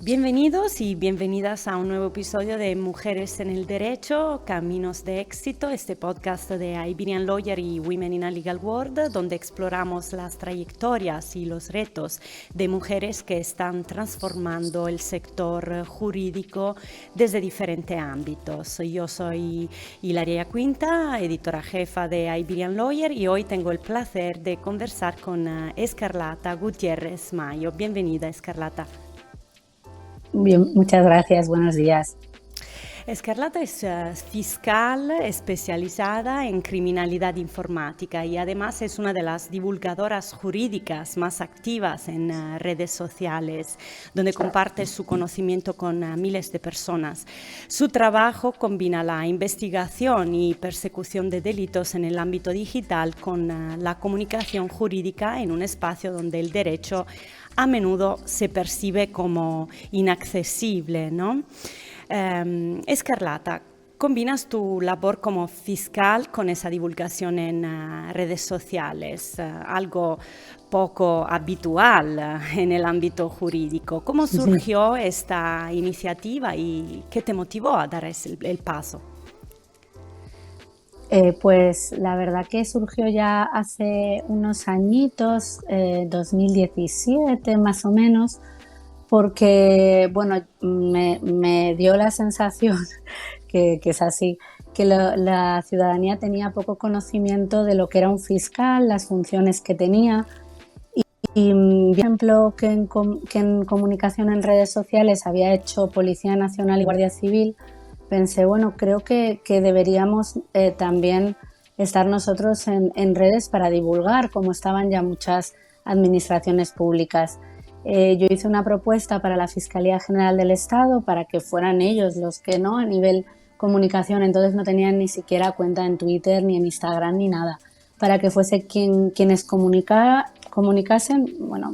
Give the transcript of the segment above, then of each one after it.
Bienvenidos y bienvenidas a un nuevo episodio de Mujeres en el Derecho, Caminos de Éxito, este podcast de Iberian Lawyer y Women in a Legal World, donde exploramos las trayectorias y los retos de mujeres que están transformando el sector jurídico desde diferentes ámbitos. Yo soy Hilaria Quinta, editora jefa de Iberian Lawyer, y hoy tengo el placer de conversar con Escarlata Gutiérrez Mayo. Bienvenida, Escarlata. Bien, muchas gracias, buenos días. Escarlata es fiscal especializada en criminalidad informática y además es una de las divulgadoras jurídicas más activas en redes sociales, donde comparte su conocimiento con miles de personas. Su trabajo combina la investigación y persecución de delitos en el ámbito digital con la comunicación jurídica en un espacio donde el derecho a menudo se percibe como inaccesible, ¿no? Escarlata, combinas tu labor como fiscal con esa divulgación en redes sociales, algo poco habitual en el ámbito jurídico. ¿Cómo surgió esta iniciativa y qué te motivó a dar el paso? Pues la verdad que surgió ya hace unos añitos, 2017 más o menos, porque bueno, me dio la sensación que es así, que la ciudadanía tenía poco conocimiento de lo que era un fiscal, las funciones que tenía. Y por ejemplo, que en comunicación en redes sociales había hecho Policía Nacional y Guardia Civil, pensé, bueno, creo que deberíamos también estar nosotros en redes para divulgar, como estaban ya muchas administraciones públicas. Yo hice una propuesta para la Fiscalía General del Estado para que fueran ellos los que, ¿no?, a nivel comunicación, entonces no tenían ni siquiera cuenta en Twitter, ni en Instagram, ni nada, para que fuese quienes comunicasen. Bueno,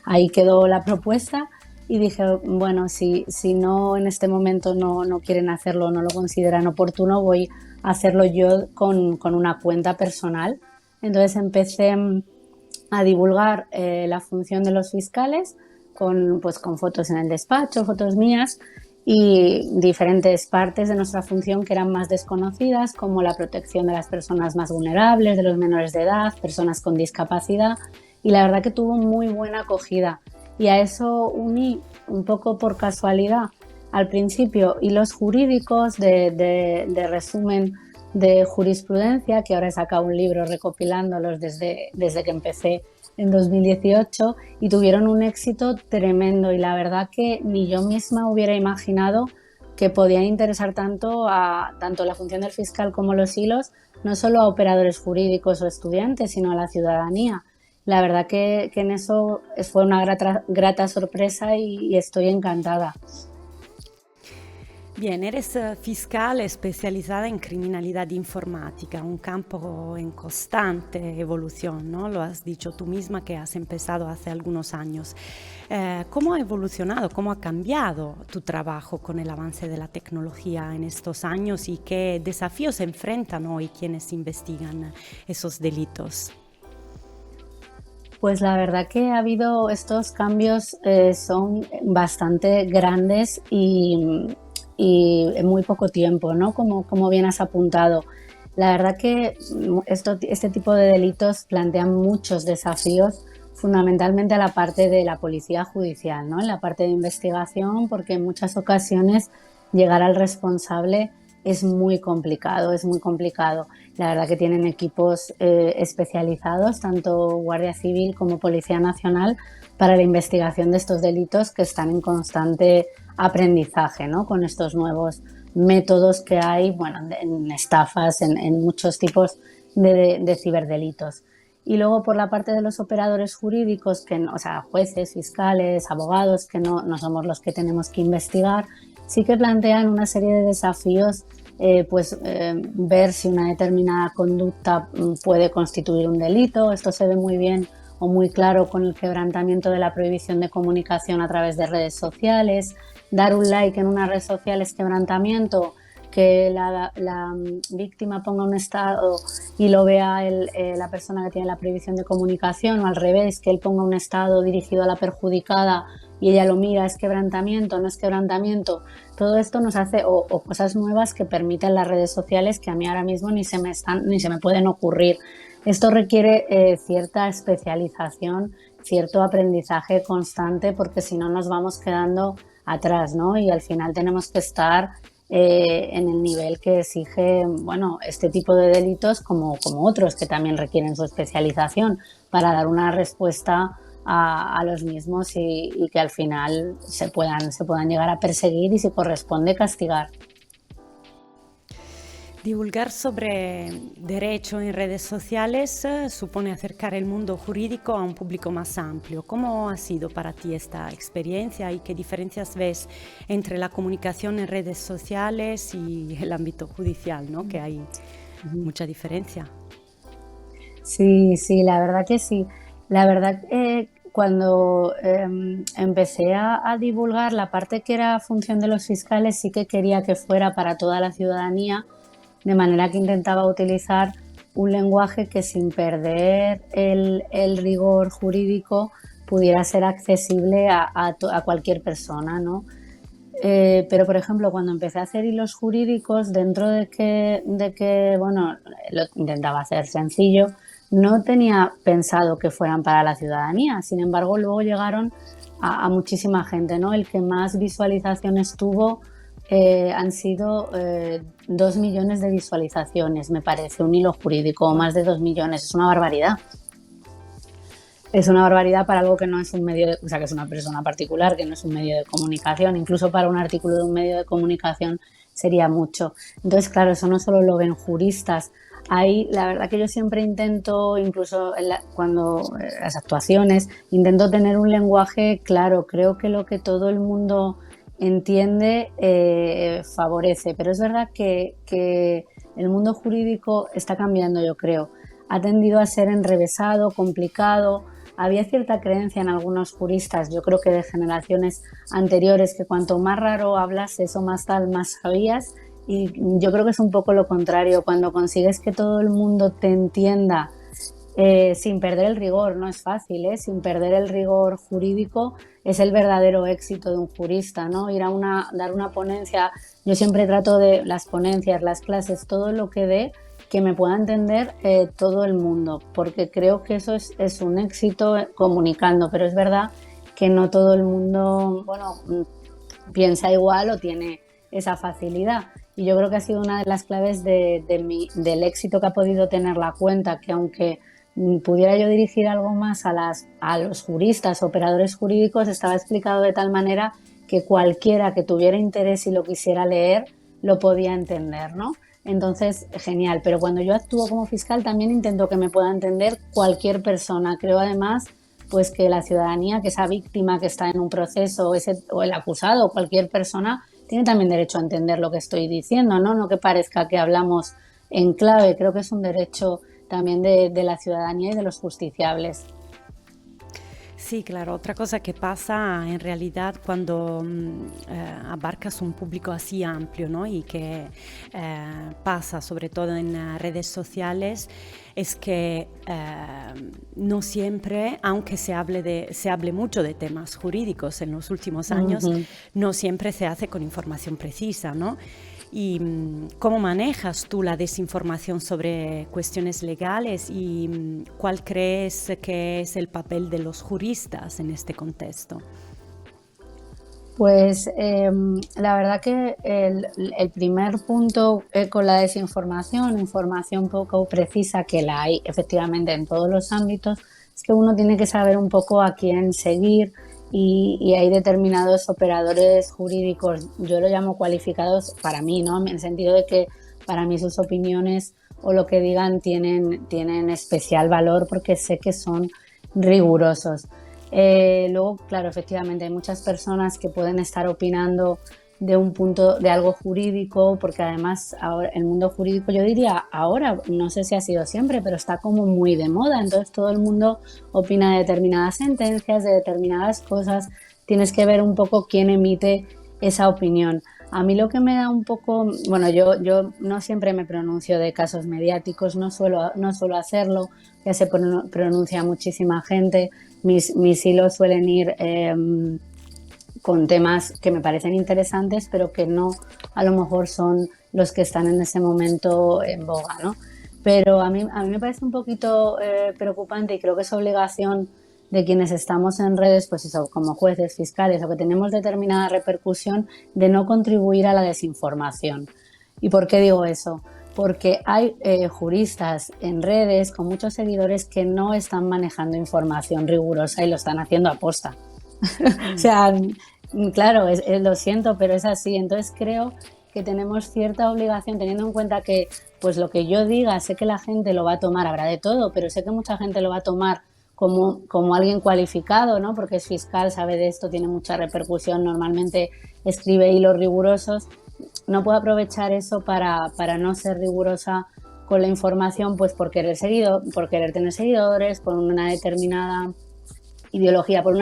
ahí quedó la propuesta. Y dije, bueno, si no en este momento no quieren hacerlo, no lo consideran oportuno, voy a hacerlo yo con una cuenta personal. Entonces empecé a divulgar la función de los fiscales con fotos en el despacho, fotos mías y diferentes partes de nuestra función que eran más desconocidas, como la protección de las personas más vulnerables, de los menores de edad, personas con discapacidad, y la verdad que tuvo muy buena acogida. Y a eso uní, un poco por casualidad, al principio hilos jurídicos de resumen de jurisprudencia, que ahora he sacado un libro recopilándolos desde que empecé en 2018, y tuvieron un éxito tremendo, y la verdad que ni yo misma hubiera imaginado que podían interesar tanto la función del fiscal como los hilos, no solo a operadores jurídicos o estudiantes, sino a la ciudadanía. La verdad que en eso fue una grata sorpresa y estoy encantada. Bien, eres fiscal especializada en criminalidad informática, un campo en constante evolución, ¿no? Lo has dicho tú misma que has empezado hace algunos años. ¿Cómo ha evolucionado, cómo ha cambiado tu trabajo con el avance de la tecnología en estos años y qué desafíos enfrentan hoy quienes investigan esos delitos? Pues la verdad que ha habido estos cambios, son bastante grandes y en muy poco tiempo, ¿no? Como bien has apuntado. La verdad que este tipo de delitos plantean muchos desafíos, fundamentalmente a la parte de la policía judicial, ¿no? En la parte de investigación, porque en muchas ocasiones llegar al responsable es muy complicado, es muy complicado. La verdad que tienen equipos especializados, tanto Guardia Civil como Policía Nacional, para la investigación de estos delitos que están en constante aprendizaje, ¿no? Con estos nuevos métodos que hay, bueno, en estafas, en muchos tipos de ciberdelitos. Y luego por la parte de los operadores jurídicos, o sea, jueces, fiscales, abogados, que no somos los que tenemos que investigar, sí que plantean una serie de desafíos, ver si una determinada conducta puede constituir un delito. Esto se ve muy bien o muy claro con el quebrantamiento de la prohibición de comunicación a través de redes sociales. Dar un like en una red social es quebrantamiento, que la víctima ponga un estado y lo vea la persona que tiene la prohibición de comunicación, o al revés, que él ponga un estado dirigido a la perjudicada y ella lo mira, es quebrantamiento, no es quebrantamiento. Todo esto nos hace, o cosas nuevas que permiten las redes sociales que a mí ahora mismo ni se me pueden ocurrir. Esto requiere cierta especialización, cierto aprendizaje constante, porque si no nos vamos quedando atrás, ¿no? Y al final tenemos que estar en el nivel que exige, bueno, este tipo de delitos como otros que también requieren su especialización para dar una respuesta a los mismos y que al final se puedan llegar a perseguir y, si corresponde, castigar. Divulgar sobre derecho en redes sociales supone acercar el mundo jurídico a un público más amplio. ¿Cómo ha sido para ti esta experiencia y qué diferencias ves entre la comunicación en redes sociales y el ámbito judicial, ¿no? Que hay mucha diferencia. Sí, sí, la verdad que sí. La verdad, cuando empecé a divulgar la parte que era función de los fiscales, sí que quería que fuera para toda la ciudadanía, de manera que intentaba utilizar un lenguaje que, sin perder el rigor jurídico, pudiera ser accesible a cualquier persona, ¿no? Pero, por ejemplo, cuando empecé a hacer hilos jurídicos, dentro de que, bueno, lo intentaba hacer sencillo, no tenía pensado que fueran para la ciudadanía. Sin embargo, luego llegaron a muchísima gente, ¿no? El que más visualizaciones tuvo han sido 2 millones de visualizaciones, me parece, un hilo jurídico, o más de 2 millones. Es una barbaridad. Es una barbaridad para algo que no es un medio o sea, que es una persona particular, que no es un medio de comunicación. Incluso para un artículo de un medio de comunicación sería mucho. Entonces, claro, eso no solo lo ven juristas. Ahí, la verdad que yo siempre intento, incluso cuando las actuaciones, intento tener un lenguaje claro. Creo que lo que todo el mundo entiende favorece. Pero es verdad que el mundo jurídico está cambiando, yo creo. Ha tendido a ser enrevesado, complicado. Había cierta creencia en algunos juristas, yo creo que de generaciones anteriores, que cuanto más raro hablas, eso más tal, más sabías. Y yo creo que es un poco lo contrario. Cuando consigues que todo el mundo te entienda sin perder el rigor, no es fácil, sin perder el rigor jurídico, es el verdadero éxito de un jurista, ¿no? Dar una ponencia. Yo siempre trato de las ponencias, las clases, todo lo que dé, que me pueda entender todo el mundo, porque creo que eso es un éxito comunicando. Pero es verdad que no todo el mundo, bueno, piensa igual o tiene esa facilidad. Y yo creo que ha sido una de las claves del éxito que ha podido tener la cuenta, que aunque pudiera yo dirigir algo más a los juristas, operadores jurídicos, estaba explicado de tal manera que cualquiera que tuviera interés y lo quisiera leer, lo podía entender, ¿no? Entonces, genial. Pero cuando yo actúo como fiscal, también intento que me pueda entender cualquier persona. Creo, además, pues que la ciudadanía, que esa víctima que está en un proceso, o el acusado, o cualquier persona, tiene también derecho a entender lo que estoy diciendo, ¿no? No que parezca que hablamos en clave. Creo que es un derecho también de la ciudadanía y de los justiciables. Sí, claro. Otra cosa que pasa en realidad cuando abarcas un público así amplio, ¿no? Y que pasa sobre todo en redes sociales, es que no siempre, aunque se hable mucho de temas jurídicos en los últimos años, no siempre se hace con información precisa, ¿no? ¿Y cómo manejas tú la desinformación sobre cuestiones legales y cuál crees que es el papel de los juristas en este contexto? Pues la verdad que el primer punto con la desinformación, información poco precisa, que la hay efectivamente en todos los ámbitos, es que uno tiene que saber un poco a quién seguir. Y hay determinados operadores jurídicos, yo lo llamo cualificados para mí, ¿no? En el sentido de que para mí sus opiniones o lo que digan tienen especial valor, porque sé que son rigurosos. Luego, claro, efectivamente hay muchas personas que pueden estar opinando de un punto de algo jurídico, porque además ahora el mundo jurídico, yo diría ahora, no sé si ha sido siempre, pero está como muy de moda. Entonces todo el mundo opina de determinadas sentencias, de determinadas cosas. Tienes que ver un poco quién emite esa opinión. A mí lo que me da un poco, bueno, yo no siempre me pronuncio de casos mediáticos, no suelo hacerlo, ya se pronuncia muchísima gente. Mis hilos suelen ir con temas que me parecen interesantes, pero que no a lo mejor son los que están en ese momento en boga, ¿no? Pero a mí me parece un poquito preocupante y creo que es obligación de quienes estamos en redes, pues eso, como jueces, fiscales o que tenemos determinada repercusión, de no contribuir a la desinformación. ¿Y por qué digo eso? Porque hay juristas en redes con muchos seguidores que no están manejando información rigurosa y lo están haciendo a posta. O sea, claro, lo siento, pero es así. Entonces creo que tenemos cierta obligación, teniendo en cuenta que pues lo que yo diga, sé que la gente lo va a tomar, habrá de todo, pero sé que mucha gente lo va a tomar como alguien cualificado, ¿no? Porque es fiscal, sabe de esto, tiene mucha repercusión, normalmente escribe hilos rigurosos. No puedo aprovechar eso para no ser rigurosa con la información, pues por querer tener seguidores, por una determinada ideología, por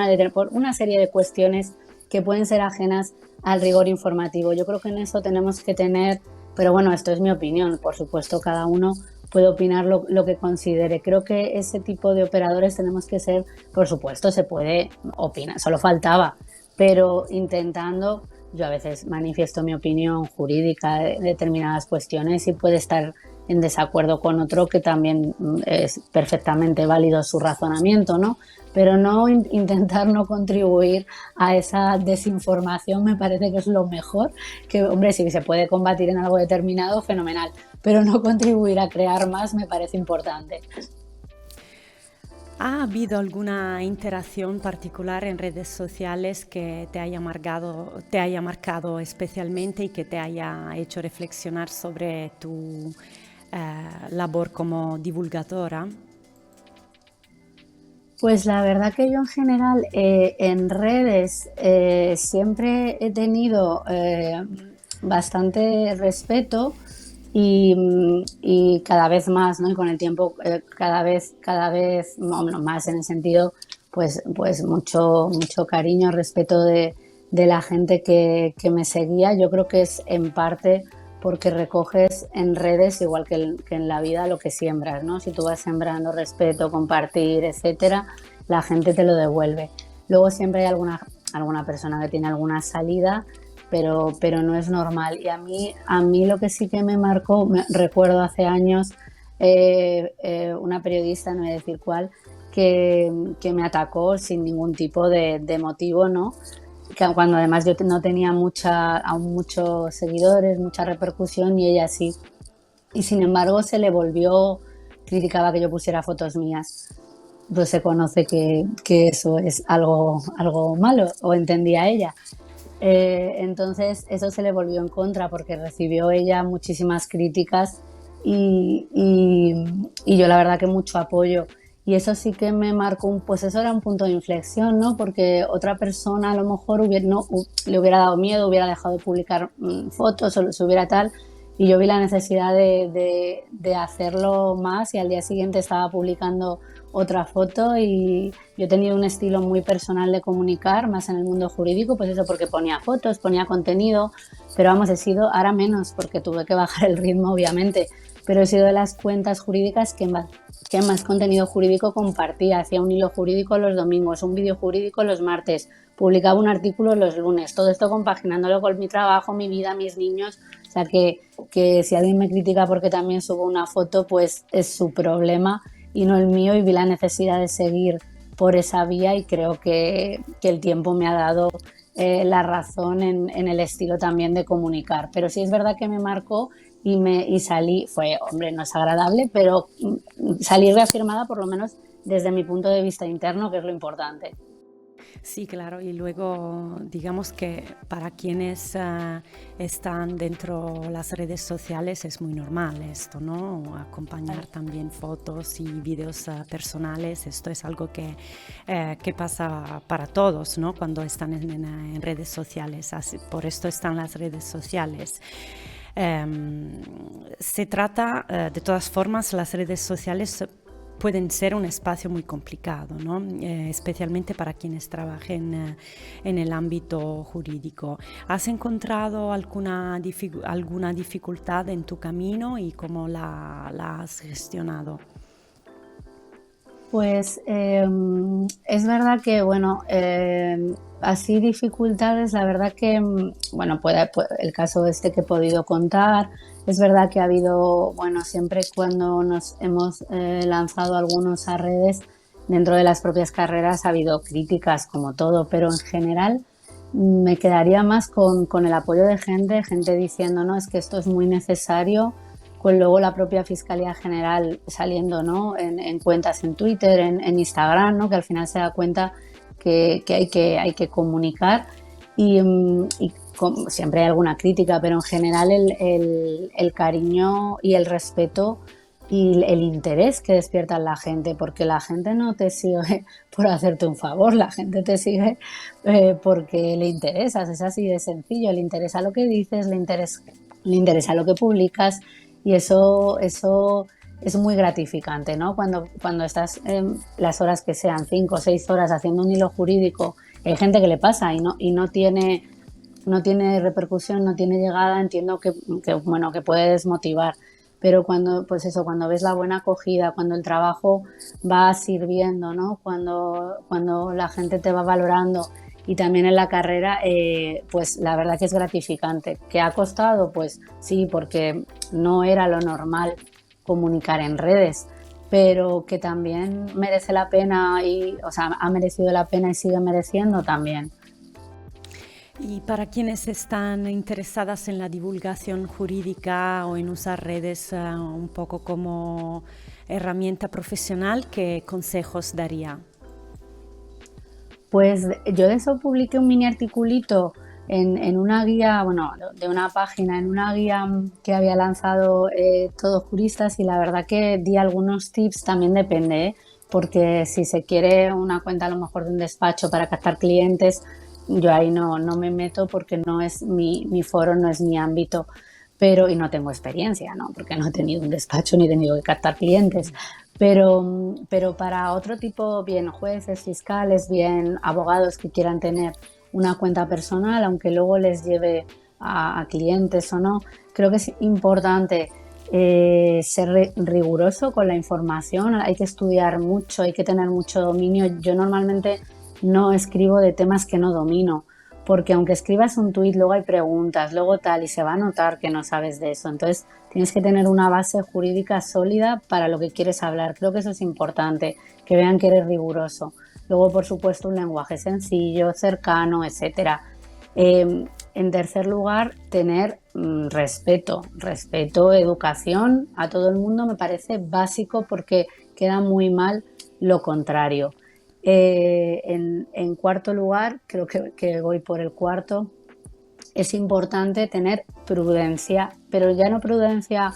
una serie de cuestiones que pueden ser ajenas al rigor informativo. Yo creo que en eso tenemos que tener, pero bueno, esto es mi opinión, por supuesto cada uno puede opinar lo que considere. Creo que ese tipo de operadores tenemos que ser, por supuesto, se puede opinar, solo faltaba, pero intentando, yo a veces manifiesto mi opinión jurídica de determinadas cuestiones y puede estar en desacuerdo con otro que también es perfectamente válido su razonamiento, ¿no? Pero no intentar no contribuir a esa desinformación me parece que es lo mejor, que hombre, si se puede combatir en algo determinado, fenomenal, pero no contribuir a crear más me parece importante. ¿Ha habido alguna interacción particular en redes sociales que te haya marcado especialmente y que te haya hecho reflexionar sobre tu labor como divulgadora? Pues la verdad que yo en general en redes siempre he tenido bastante respeto y cada vez más, ¿no? Y con el tiempo cada vez bueno, más en el sentido, pues mucho cariño, respeto de la gente que me seguía. Yo creo que es en parte porque recoges en redes, igual que en la vida, lo que siembras, ¿no? Si tú vas sembrando respeto, compartir, etcétera, la gente te lo devuelve. Luego siempre hay alguna persona que tiene alguna salida, pero no es normal. Y a mí lo que sí que me marcó, recuerdo hace años, una periodista, no voy a decir cuál, que me atacó sin ningún tipo de motivo, ¿no? Cuando además yo no tenía aún muchos seguidores, mucha repercusión y ella sí. Y sin embargo criticaba que yo pusiera fotos mías. Pues se conoce que eso es algo malo, o entendía ella. Entonces eso se le volvió en contra porque recibió ella muchísimas críticas y yo la verdad que mucho apoyo. Y eso sí que me marcó, pues eso era un punto de inflexión, ¿no? Porque otra persona a lo mejor le hubiera dado miedo, hubiera dejado de publicar fotos o se hubiera tal. Y yo vi la necesidad de hacerlo más y al día siguiente estaba publicando otra foto y yo he tenido un estilo muy personal de comunicar, más en el mundo jurídico, pues eso porque ponía fotos, ponía contenido, pero vamos, he sido, ahora menos porque tuve que bajar el ritmo obviamente, pero he sido de las cuentas jurídicas que más contenido jurídico compartía, hacía un hilo jurídico los domingos, un vídeo jurídico los martes, publicaba un artículo los lunes, todo esto compaginándolo con mi trabajo, mi vida, mis niños, o sea que si alguien me critica porque también subo una foto, pues es su problema y no el mío, y vi la necesidad de seguir por esa vía y creo que el tiempo me ha dado la razón en el estilo también de comunicar. Pero sí es verdad que me marcó y salí, hombre, no es agradable, pero salí reafirmada por lo menos desde mi punto de vista interno, que es lo importante. Sí, claro, y luego digamos que para quienes están dentro las redes sociales es muy normal esto, ¿no? Acompañar también fotos y vídeos personales, esto es algo que pasa para todos, ¿no? Cuando están en redes sociales, por esto están las redes sociales. Se trata, de todas formas, las redes sociales pueden ser un espacio muy complicado, ¿no? Especialmente para quienes trabajen en el ámbito jurídico. ¿Has encontrado alguna dificultad en tu camino y cómo la has gestionado? Pues es verdad que, bueno, así dificultades, la verdad que, bueno, el caso este que he podido contar, es verdad que ha habido, bueno, siempre cuando nos hemos lanzado algunos a redes, dentro de las propias carreras ha habido críticas como todo, pero en general me quedaría más con el apoyo de gente diciendo, no, es que esto es muy necesario, con luego la propia Fiscalía General saliendo, ¿no? En cuentas en Twitter, en Instagram, ¿no? Que al final se da cuenta hay que comunicar y siempre hay alguna crítica, pero en general el cariño y el respeto y el interés que despierta en la gente, porque la gente no te sigue por hacerte un favor, la gente te sigue porque le interesas, es así de sencillo, le interesa lo que dices, le interesa lo que publicas y eso es muy gratificante, ¿no? Cuando estás las horas que sean, 5 o 6 horas haciendo un hilo jurídico, hay gente que le pasa y no tiene repercusión, no tiene llegada, entiendo bueno, que puede desmotivar, pero cuando ves la buena acogida, cuando el trabajo va sirviendo, ¿no? Cuando la gente te va valorando y también en la carrera, pues la verdad que es gratificante. ¿Qué ha costado? Pues sí, porque no era lo normal comunicar en redes, pero que también merece la pena o sea, ha merecido la pena y sigue mereciendo también. Y para quienes están interesadas en la divulgación jurídica o en usar redes un poco como herramienta profesional, ¿qué consejos daría? Pues yo de eso publiqué un mini articulito en una guía, bueno, de una página, en una guía que había lanzado Todos Juristas y la verdad que di algunos tips, también depende, ¿eh? Porque si se quiere una cuenta a lo mejor de un despacho para captar clientes, yo ahí no me meto porque no es mi foro, no es mi ámbito, y no tengo experiencia, ¿no? Porque no he tenido un despacho ni he tenido que captar clientes. Pero para otro tipo, bien jueces, fiscales, bien abogados que quieran tener una cuenta personal, aunque luego les lleve a clientes o no, creo que es importante ser riguroso con la información, hay que estudiar mucho, hay que tener mucho dominio. Yo normalmente no escribo de temas que no domino, porque aunque escribas un tuit, luego hay preguntas, luego tal, y se va a notar que no sabes de eso. Entonces, tienes que tener una base jurídica sólida para lo que quieres hablar. Creo que eso es importante, que vean que eres riguroso. Luego, por supuesto, un lenguaje sencillo, cercano, etcétera. En tercer lugar, tener respeto, educación a todo el mundo me parece básico porque queda muy mal lo contrario. En cuarto lugar, creo que voy por el cuarto, es importante tener prudencia, pero ya no prudencia,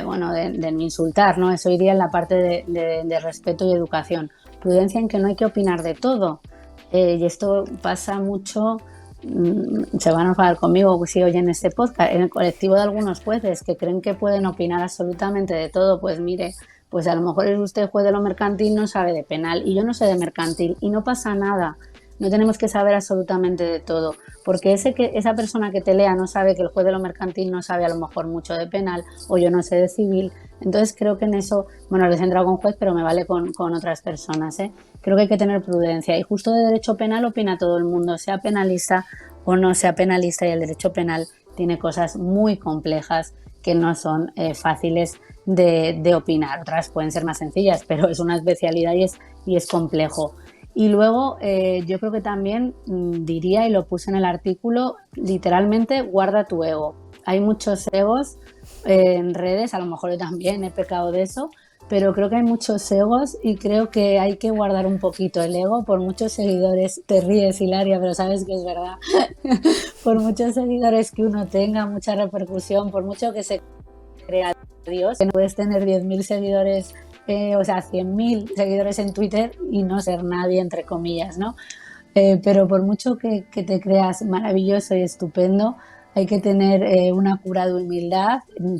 bueno, de no insultar, ¿no? Eso iría en la parte de respeto y educación. Prudencia en que no hay que opinar de todo. Y esto pasa mucho, se van a enfadar conmigo si oyen este podcast, en el colectivo de algunos jueces que creen que pueden opinar absolutamente de todo. Pues mire, pues a lo mejor es usted juez de lo mercantil, no sabe de penal y yo no sé de mercantil y no pasa nada. No tenemos que saber absolutamente de todo, porque esa persona que te lea no sabe que el juez de lo mercantil no sabe a lo mejor mucho de penal o yo no sé de civil. Entonces creo que en eso, bueno, les he entrado con juez, pero me vale con otras personas, ¿eh? Creo que hay que tener prudencia y justo de derecho penal opina todo el mundo, sea penalista o no sea penalista, y el derecho penal tiene cosas muy complejas que no son fáciles de opinar. Otras pueden ser más sencillas, pero es una especialidad y es complejo. Y luego yo creo que también diría, y lo puse en el artículo, literalmente guarda tu ego. Hay muchos egos en redes, a lo mejor yo también he pecado de eso, pero creo que hay muchos egos y creo que hay que guardar un poquito el ego. Por muchos seguidores, te ríes, Hilaria, pero sabes que es verdad, por muchos seguidores que uno tenga, mucha repercusión, por mucho que se crea Dios, que no puedes tener 10.000 seguidores, o sea, 100.000 seguidores en Twitter y no ser nadie, entre comillas, ¿no? Pero por mucho que te creas maravilloso y estupendo, hay que tener una cura de humildad,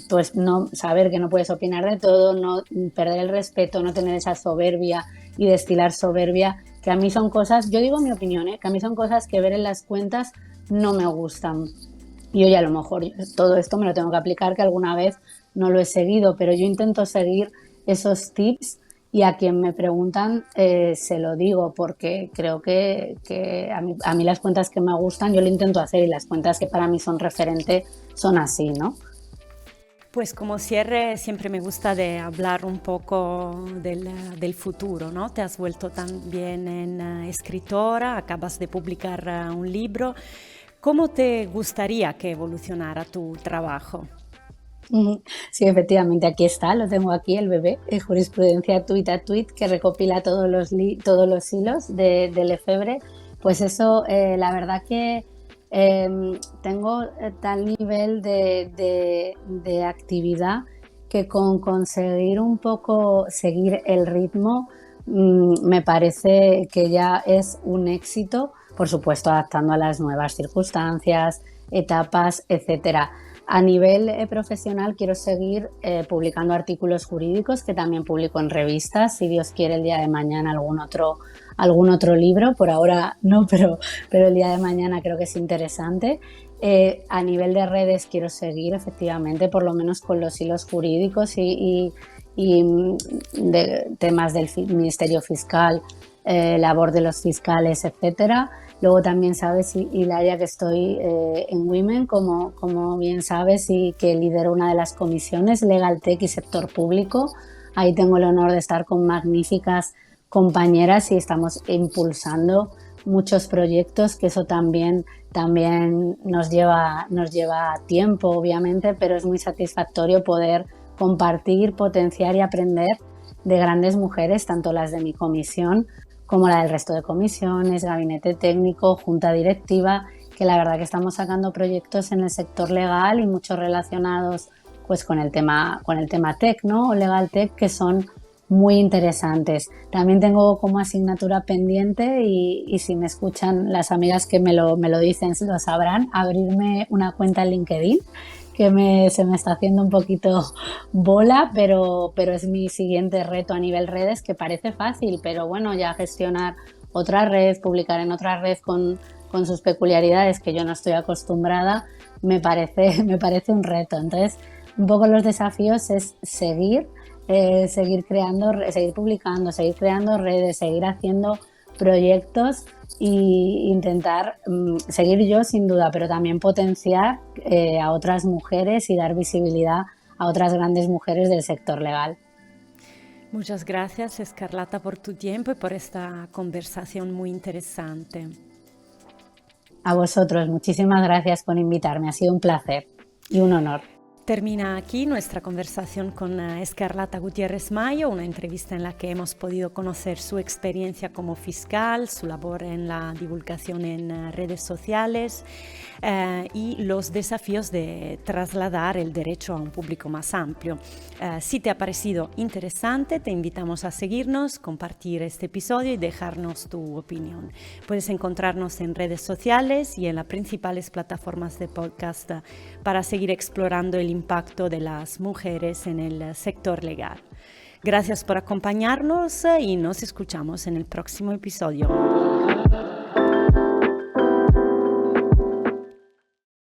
pues no saber que no puedes opinar de todo, no perder el respeto, no tener esa soberbia y destilar soberbia, que a mí son cosas, yo digo mi opinión, que a mí son cosas que ver en las cuentas no me gustan. Y hoy a lo mejor todo esto me lo tengo que aplicar, que alguna vez no lo he seguido, pero yo intento seguir esos tips y a quien me preguntan se lo digo porque creo que a mí las cuentas que me gustan yo lo intento hacer y las cuentas que para mí son referente son así, ¿no? Pues como cierre siempre me gusta de hablar un poco del futuro, ¿no? Te has vuelto también en escritora, acabas de publicar un libro. ¿Cómo te gustaría que evolucionara tu trabajo? Sí, efectivamente, aquí está, lo tengo aquí, el bebé, Jurisprudencia Tuit a Tuit, que recopila todos los hilos de Lefebvre. Pues eso, la verdad que tengo tal nivel de actividad que con conseguir un poco seguir el ritmo, me parece que ya es un éxito, por supuesto adaptando a las nuevas circunstancias, etapas, etcétera. A nivel profesional quiero seguir publicando artículos jurídicos que también publico en revistas, si Dios quiere el día de mañana algún otro libro, por ahora no, pero el día de mañana creo que es interesante. A nivel de redes quiero seguir efectivamente por lo menos con los hilos jurídicos y de temas del Ministerio Fiscal, labor de los fiscales, etcétera. Luego también sabes, Hilaria, que estoy en Women, como bien sabes, y que lidero una de las comisiones, Legal Tech y Sector Público. Ahí tengo el honor de estar con magníficas compañeras y estamos impulsando muchos proyectos, que eso también nos lleva tiempo, obviamente, pero es muy satisfactorio poder compartir, potenciar y aprender de grandes mujeres, tanto las de mi comisión como la del resto de comisiones, gabinete técnico, junta directiva, que la verdad que estamos sacando proyectos en el sector legal y muchos relacionados pues con el tema tech, ¿no? O legal tech, que son muy interesantes. También tengo como asignatura pendiente y si me escuchan las amigas que me lo dicen, lo sabrán, abrirme una cuenta en LinkedIn, que se me está haciendo un poquito bola, pero es mi siguiente reto a nivel redes, que parece fácil, pero bueno, ya gestionar otra red, publicar en otra red con sus peculiaridades que yo no estoy acostumbrada, me parece un reto. Entonces, un poco los desafíos es seguir creando, seguir publicando, seguir creando redes, seguir haciendo proyectos e intentar seguir yo sin duda, pero también potenciar a otras mujeres y dar visibilidad a otras grandes mujeres del sector legal. Muchas gracias, Escarlata, por tu tiempo y por esta conversación muy interesante. A vosotros, muchísimas gracias por invitarme, ha sido un placer y un honor. Termina aquí nuestra conversación con Escarlata Gutiérrez Mayo, una entrevista en la que hemos podido conocer su experiencia como fiscal, su labor en la divulgación en redes sociales y los desafíos de trasladar el derecho a un público más amplio. Si te ha parecido interesante, te invitamos a seguirnos, compartir este episodio y dejarnos tu opinión. Puedes encontrarnos en redes sociales y en las principales plataformas de podcast para seguir explorando el impacto de las mujeres en el sector legal. Gracias por acompañarnos y nos escuchamos en el próximo episodio.